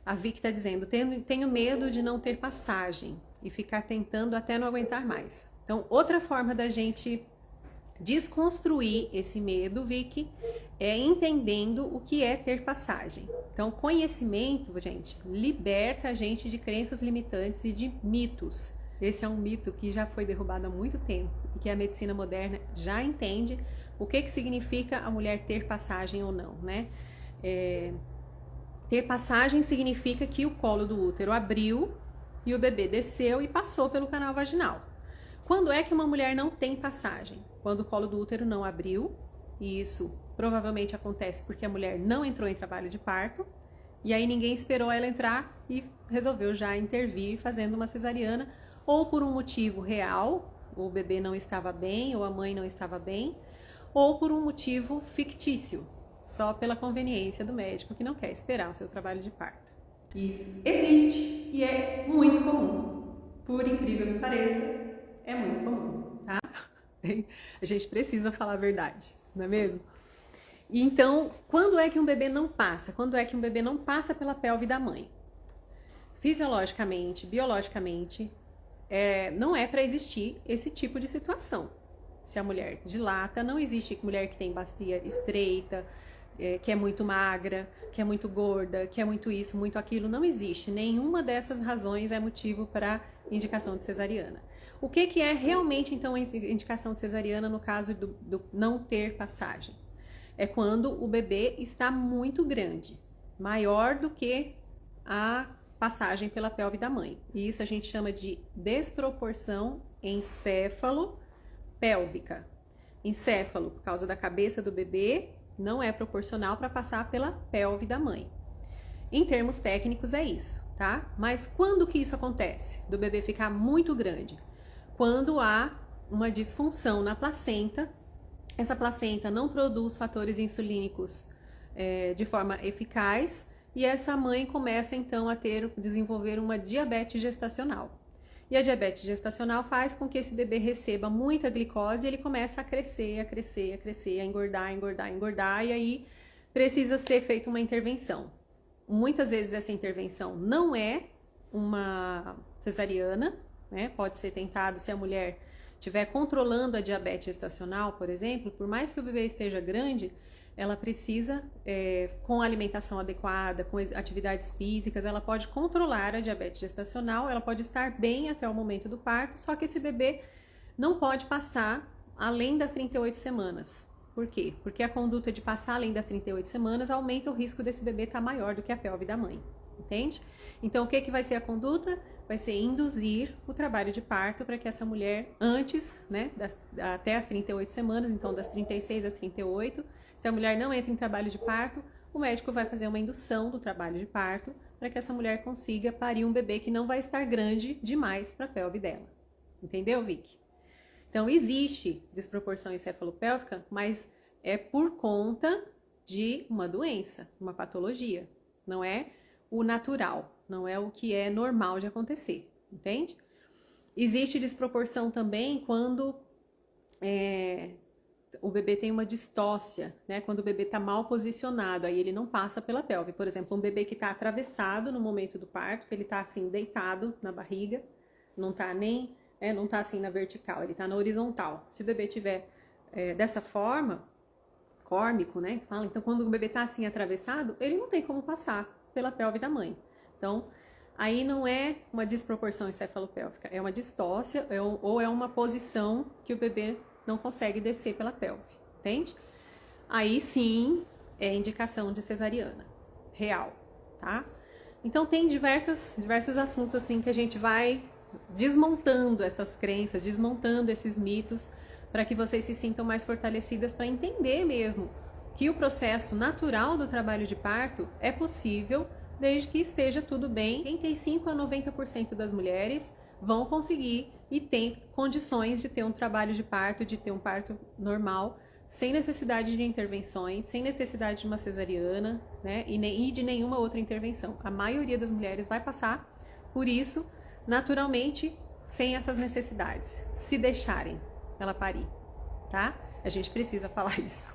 A Vicky está dizendo, tenho medo de não ter passagem e ficar tentando até não aguentar mais. Então, outra forma da gente desconstruir esse medo, Vicky, é entendendo o que é ter passagem. Então, conhecimento, gente, liberta a gente de crenças limitantes e de mitos. Esse é um mito que já foi derrubado há muito tempo e que a medicina moderna já entende o que significa a mulher ter passagem ou não, né? Ter passagem significa que o colo do útero abriu e o bebê desceu e passou pelo canal vaginal. Quando é que uma mulher não tem passagem? Quando o colo do útero não abriu, e isso provavelmente acontece porque a mulher não entrou em trabalho de parto, e aí ninguém esperou ela entrar e resolveu já intervir fazendo uma cesariana, ou por um motivo real, o bebê não estava bem, ou a mãe não estava bem, ou por um motivo fictício, só pela conveniência do médico que não quer esperar o seu trabalho de parto. Isso existe e é muito comum. Por incrível que pareça, é muito comum, tá? A gente precisa falar a verdade, não é mesmo? E então, quando é que um bebê não passa? Quando é que um bebê não passa pela pelve da mãe? Fisiologicamente, biologicamente, não é para existir esse tipo de situação. Se a mulher dilata, não existe mulher que tem bacia estreita, que é muito magra, que é muito gorda, que é muito isso, muito aquilo. Não existe. Nenhuma dessas razões é motivo para indicação de cesariana. O que é realmente, então, a indicação de cesariana no caso do não ter passagem? É quando o bebê está muito grande, maior do que a passagem pela pelve da mãe. E isso a gente chama de desproporção encéfalo-pélvica. Encéfalo, por causa da cabeça do bebê, não é proporcional para passar pela pelve da mãe. Em termos técnicos é isso, tá? Mas quando que isso acontece? Do bebê ficar muito grande? Quando há uma disfunção na placenta, essa placenta não produz fatores insulínicos de forma eficaz e essa mãe começa então a desenvolver uma diabetes gestacional. E a diabetes gestacional faz com que esse bebê receba muita glicose e ele começa a crescer, a crescer, a crescer, a engordar, engordar, engordar, e aí precisa ser feita uma intervenção. Muitas vezes essa intervenção não é uma cesariana, né? Pode ser tentado se a mulher estiver controlando a diabetes gestacional, por exemplo, por mais que o bebê esteja grande, ela precisa, com alimentação adequada, com atividades físicas, ela pode controlar a diabetes gestacional, ela pode estar bem até o momento do parto, só que esse bebê não pode passar além das 38 semanas. Por quê? Porque a conduta de passar além das 38 semanas aumenta o risco desse bebê estar maior do que a pelve da mãe, entende? Então, o que vai ser a conduta? Vai ser induzir o trabalho de parto para que essa mulher, antes, né, até as 38 semanas, então das 36 às 38, se a mulher não entra em trabalho de parto, o médico vai fazer uma indução do trabalho de parto para que essa mulher consiga parir um bebê que não vai estar grande demais para a pelve dela. Entendeu, Vicky? Então, existe desproporção encefalopélvica, mas é por conta de uma doença, uma patologia. Não é o natural, não é o que é normal de acontecer, entende? Existe desproporção também quando o bebê tem uma distócia, né? Quando o bebê está mal posicionado, aí ele não passa pela pelve. Por exemplo, um bebê que está atravessado no momento do parto, que ele está assim deitado na barriga, não está nem, não está assim na vertical, ele está na horizontal. Se o bebê tiver dessa forma, córmico, né? Então, quando o bebê está assim atravessado, ele não tem como passar pela pelve da mãe. Então, aí não é uma desproporção encefalopélvica, é uma distócia ou é uma posição que o bebê não consegue descer pela pelve, entende? Aí sim é indicação de cesariana real, tá? Então tem diversos assuntos assim que a gente vai desmontando essas crenças, desmontando esses mitos, para que vocês se sintam mais fortalecidas para entender mesmo que o processo natural do trabalho de parto é possível desde que esteja tudo bem. 85 a 90% das mulheres vão conseguir e tem condições de ter um trabalho de parto, de ter um parto normal, sem necessidade de intervenções, sem necessidade de uma cesariana, né? E de nenhuma outra intervenção. A maioria das mulheres vai passar por isso naturalmente, sem essas necessidades, se deixarem ela parir, tá? A gente precisa falar isso.